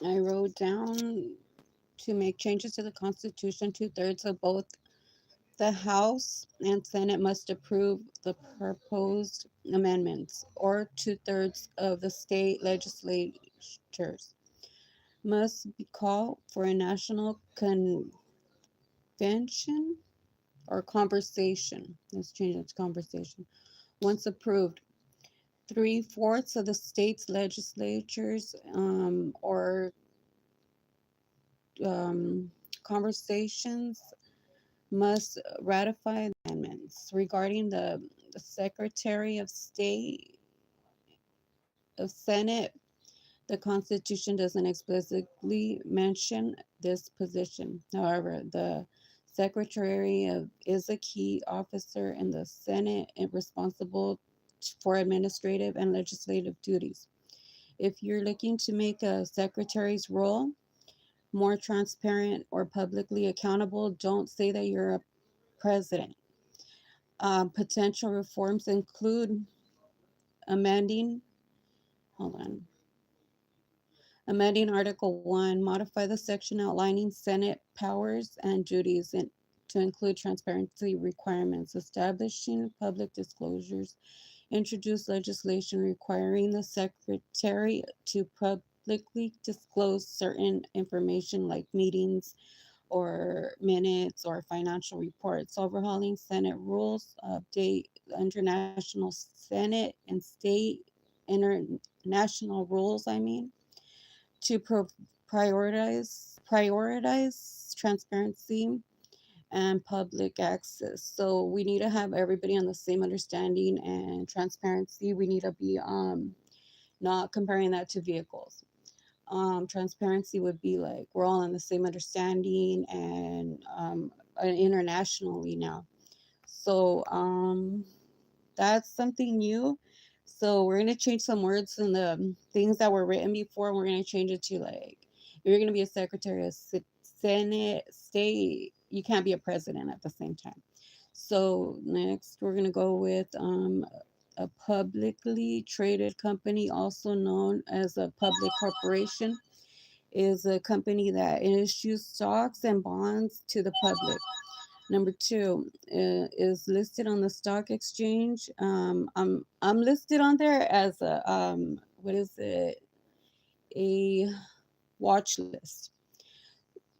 I wrote down to make changes to the Constitution, two-thirds of both the House and Senate must approve the proposed amendments, or two-thirds of the state legislatures must be called for a national convention or conversation. Let's change it to conversation. Once approved, three-fourths of the state's legislatures or um, conversations must ratify the amendments regarding the Secretary of State of Senate. The Constitution doesn't explicitly mention this position. However, the Secretary of is a key officer in the Senate and responsible for administrative and legislative duties. If you're looking to make a secretary's role more transparent or publicly accountable, don't say that you're a president. Potential reforms include amending, hold on, amending Article 1, modify the section outlining Senate powers and duties to include transparency requirements, establishing public disclosures, introduce legislation requiring the Secretary to publicly disclose certain information like meetings or minutes or financial reports, overhauling Senate rules, update international Senate and state international rules, to prioritize transparency and public access. So we need to have everybody on the same understanding and transparency. We need to be not comparing that to vehicles. Transparency would be like we're all on the same understanding and internationally now. So that's something new. So we're gonna change some words in the things that were written before. We're gonna change it to like if you're gonna be a secretary of Senate, state, you can't be a president at the same time. So next we're gonna go with a publicly traded company, also known as a public corporation, is a company that issues stocks and bonds to the public. Number two is listed on the stock exchange. I'm listed on there as a what is it? A watch list.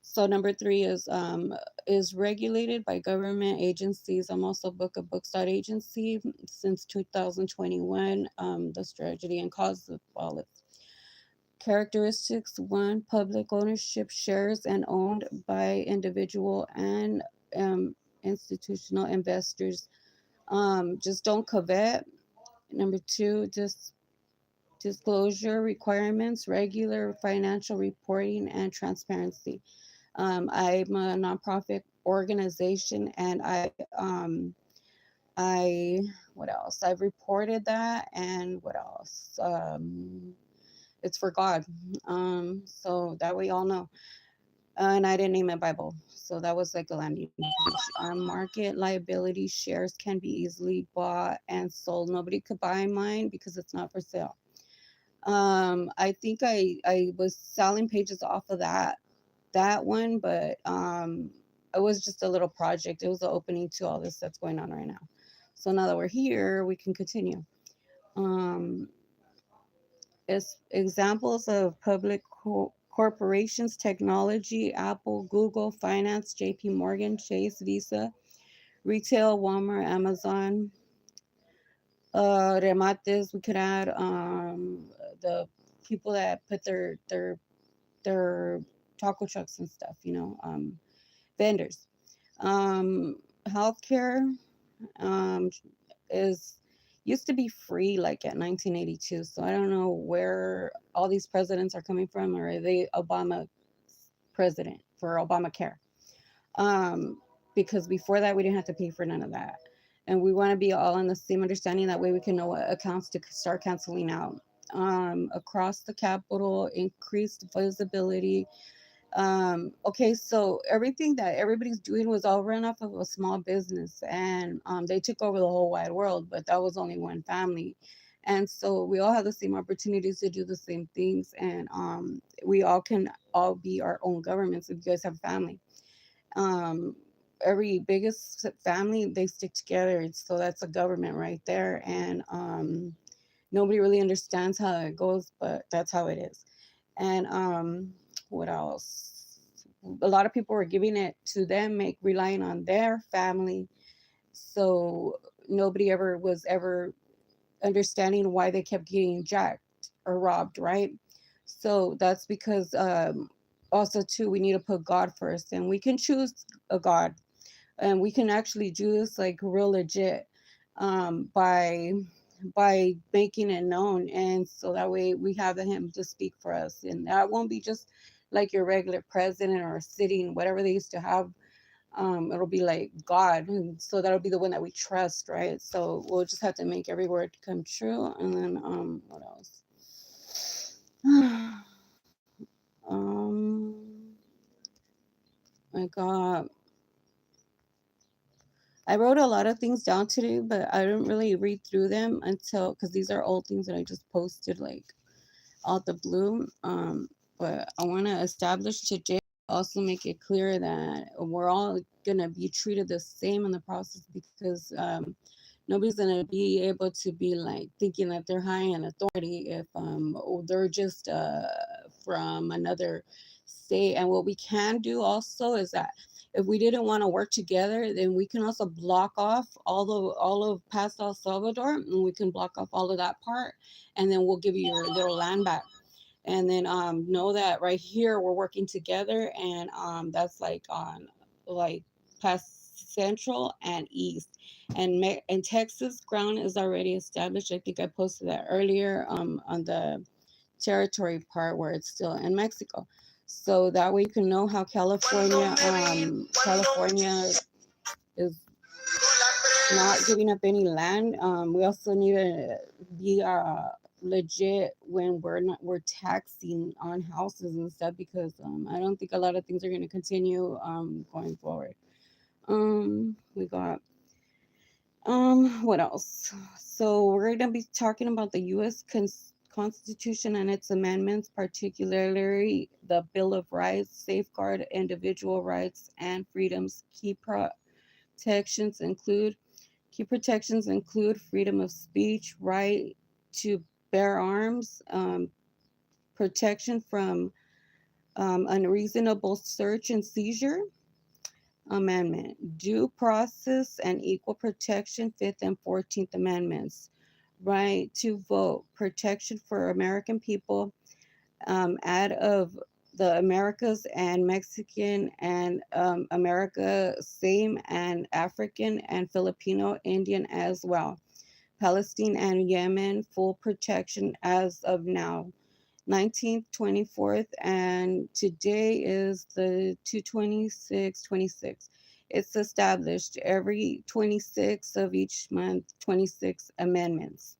So number three is regulated by government agencies. I'm also Book of Books agency since 2021. The strategy and cause of all its characteristics: one, public ownership, shares and owned by individual and institutional investors. Just don't covet. Number two, just disclosure requirements, regular financial reporting, and transparency. I'm a nonprofit organization, and I what else? I've reported that, and what else? It's for God. So that we all know. And I didn't name it Bible. So that was like a landing page. Market liability shares can be easily bought and sold. Nobody could buy mine because it's not for sale. I think I was selling pages off of that one, but it was just a little project. It was the opening to all this that's going on right now. So now that we're here, we can continue. Um, as examples of public corporations: technology, Apple, Google, finance, JP Morgan, Chase, Visa, retail, Walmart, Amazon, remates, we could add the people that put their taco trucks and stuff, vendors. Um, Healthcare um, is used to be free like at 1982. So I don't know where all these presidents are coming from, or are they Obama president for Obamacare? Um, because before that we didn't have to pay for none of that. And we want to be all on the same understanding. That way we can know what accounts to start canceling out. Across the Capitol, increased visibility. Okay, so everything that everybody's doing was all run off of a small business, and they took over the whole wide world, but that was only one family. And so we all have the same opportunities to do the same things, and we all can all be our own governments. If you guys have family, um, every biggest family, they stick together, so that's a government right there. And nobody really understands how it goes, but that's how it is. And what else? A lot of people were giving it to them, make relying on their family, so nobody ever was ever understanding why they kept getting jacked or robbed, right? So that's because also too, we need to put God first, and we can choose a God, and we can actually do this like real legit, by making it known, and so that way we have him to speak for us, and that won't be just like your regular president or sitting whatever they used to have. It'll be like God, and so that'll be the one that we trust, right? So we'll just have to make every word come true. And then what else? um I got I wrote a lot of things down today, but I didn't really read through them until, because these are old things that I just posted like out the blue. But I want to establish today, also make it clear that we're all gonna be treated the same in the process, because nobody's gonna be able to be like thinking that they're high in authority if they're just from another state. And what we can do also is that if we didn't want to work together, then we can also block off all of past El Salvador, and we can block off all of that part, and then we'll give you your little land back. And then know that right here we're working together, and that's like on like past Central and East, and Texas ground is already established. I think I posted that earlier on the territory part where it's still in Mexico. So that way you can know how California is not giving up any land. We also need to be legit when we're taxing on houses and stuff, because I don't think a lot of things are going to continue going forward. We got what else? So we're going to be talking about the U.S. Constitution and its amendments, particularly the Bill of Rights, safeguard individual rights and freedoms. Protections include Key protections include freedom of speech, right to bear arms, protection from unreasonable search and seizure. Amendment, due process and equal protection, Fifth and 14th Amendments, right to vote, protection for American people, out of the Americas and Mexican and America, same, and African and Filipino, Indian as well. Palestine and Yemen, full protection as of now. 19th, 24th, and today is the 226, 26. It's established every 26th of each month, 26 amendments.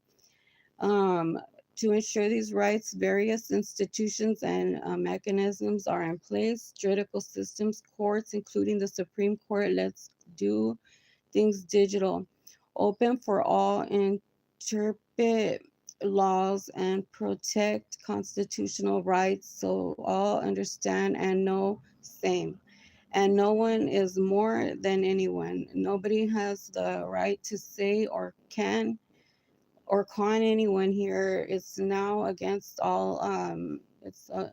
Um, to ensure these rights, various institutions and mechanisms are in place. Judicial systems, courts, including the Supreme Court, let's do things digital, open for all, interpret laws, and protect constitutional rights so all understand and know same. And no one is more than anyone. Nobody has the right to say or can or con anyone here. It's now against all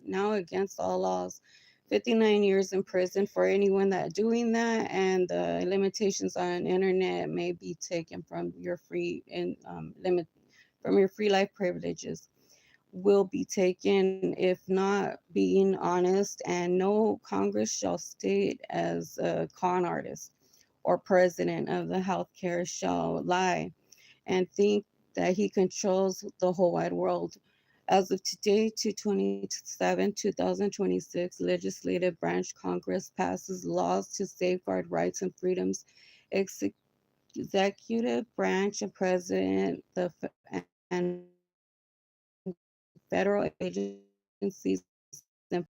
now against all laws. 59 years in prison for anyone that doing that, and the limitations on internet may be taken from your free and limit from your free life privileges will be taken if not being honest, and no Congress shall state as a con artist or president of the healthcare shall lie and think that he controls the whole wide world. As of today, 227, 2026, legislative branch Congress passes laws to safeguard rights and freedoms. Executive branch and president and federal agencies and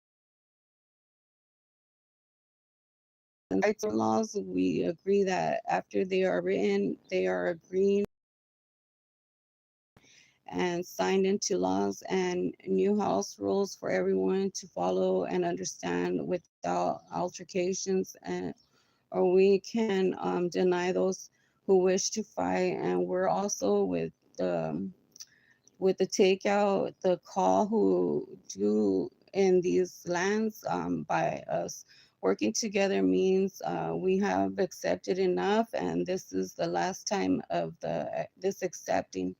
rights and laws, we agree that after they are written, they are agreeing and signed into laws and new house rules for everyone to follow and understand without altercations, and or we can deny those who wish to fight. And we're also with the takeout, the call who do in these lands by us working together means we have accepted enough, and this is the last time of this accepting.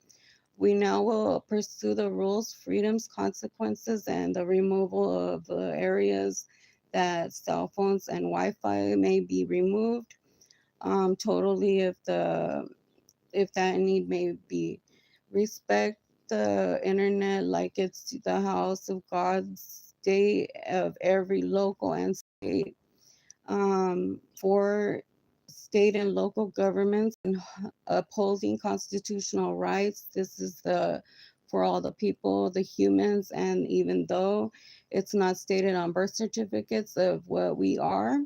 We now will pursue the rules, freedoms, consequences, and the removal of the areas that cell phones and Wi-Fi may be removed totally if that need may be. Respect the internet like it's the house of God, state of every local and state for state and local governments and upholding constitutional rights. This is the for all the people, the humans, and even though it's not stated on birth certificates of what we are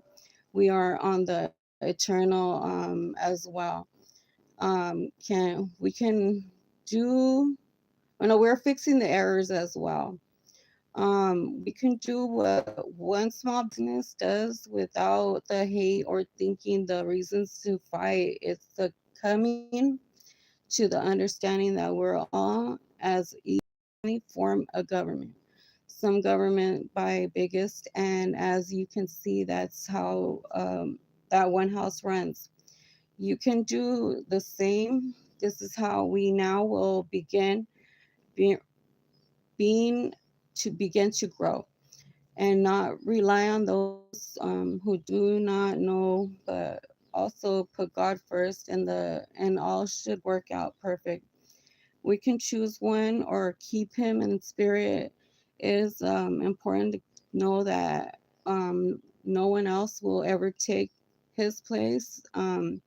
on the eternal as well. Can we can do? Oh no, we're fixing the errors as well. We can do what one small business does without the hate or thinking the reasons to fight. It's the coming to the understanding that we're all as equally form a government. Some government by biggest, and as you can see, that's how that one house runs. You can do the same. This is how we now will begin being, being to begin to grow and not rely on those who do not know, but also put God first, and all should work out perfect. We can choose one or keep Him in spirit. It is important to know that no one else will ever take His place of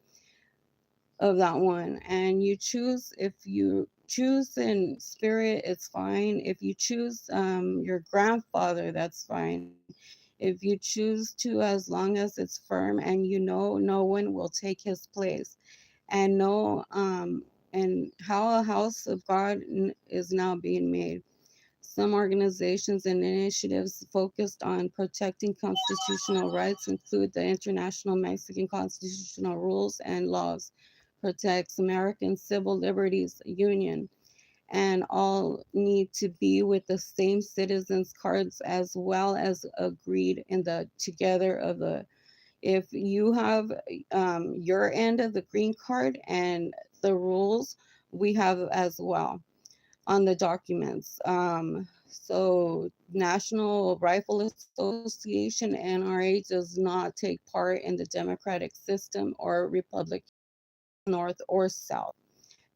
that one. And you choose, if you choose in spirit, it's fine. If you choose your grandfather, that's fine. If you choose to, as long as it's firm and you know no one will take his place, and know and how a house of God is now being made. Some organizations and initiatives focused on protecting constitutional rights include the International Mexican Constitutional Rules and Laws, protects American Civil Liberties Union, and all need to be with the same citizens cards as well as agreed in the together of the if you have your end of the green card and the rules we have as well on the documents. So National Rifle Association NRA does not take part in the democratic system or republic north or south.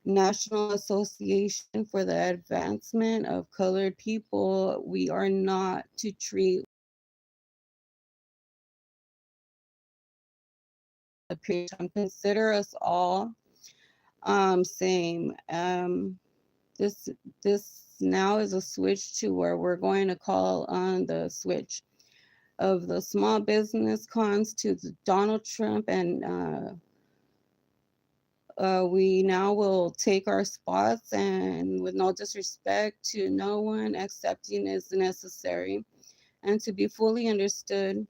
National Association for the Advancement of Colored People, we are not to treat a period of time. Consider us all same. This now is a switch to where we're going to call on the switch of the small business cons to the Donald Trump, and we now will take our spots, and with no disrespect to no one, accepting is necessary, and to be fully understood.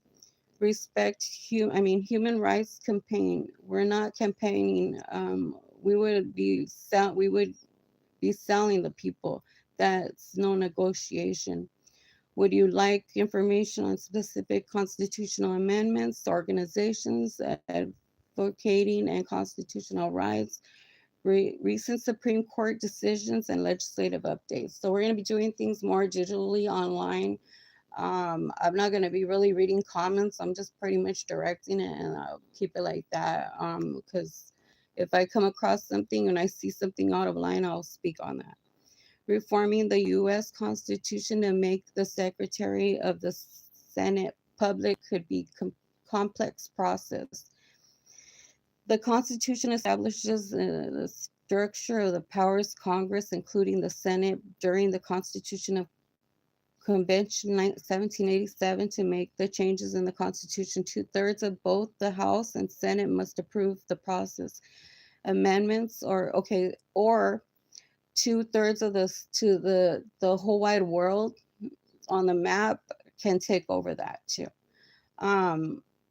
Respect, human rights campaign. We're not campaigning. We would be selling the people. That's no negotiation. Would you like information on specific constitutional amendments, organizations advocating and constitutional rights, recent Supreme Court decisions, and legislative updates? So we're going to be doing things more digitally online. I'm not going to be really reading comments. I'm just pretty much directing it, and I'll keep it like that. Because if I come across something and I see something out of line, I'll speak on that. Reforming the U.S. Constitution to make the Secretary of the Senate public could be complex process. The Constitution establishes the structure of the powers Congress, including the Senate, during the Constitution of Convention 1787 to make the changes in the Constitution. Two-thirds of both the House and Senate must approve the process. Amendments or 2/3 of this to the whole wide world on the map can take over that too.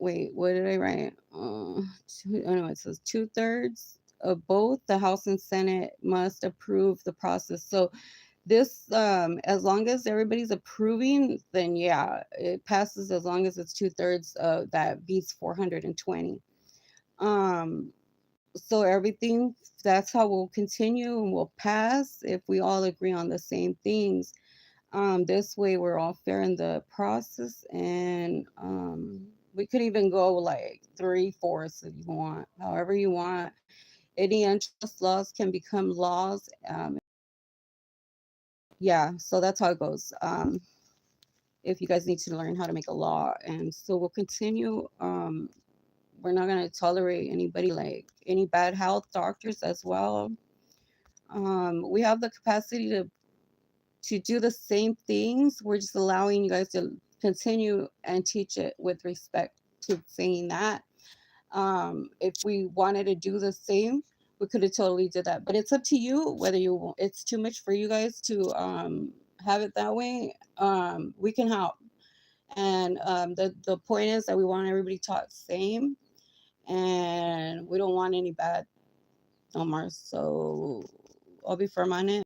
Wait, what did I write? Oh no, it says 2/3 of both the House and Senate must approve the process. So this, as long as everybody's approving, then yeah, it passes as long as it's 2/3 that beats 420. Um, so everything that's how we'll continue and we'll pass if we all agree on the same things. This way we're all fair in the process, and we could even go like 3/4 if you want, however you want. Any unjust laws can become laws. Yeah, so that's how it goes. If you guys need to learn how to make a law, and so we'll continue. We're not going to tolerate anybody like any bad health doctors as well. We have the capacity to do the same things. We're just allowing you guys to continue and teach it with respect to saying that. If we wanted to do the same, we could have totally did that. But it's up to you whether it's too much for you guys to have it that way. We can help. And the point is that we want everybody taught the same, and we don't want any bad no more. So I'll be firm on it.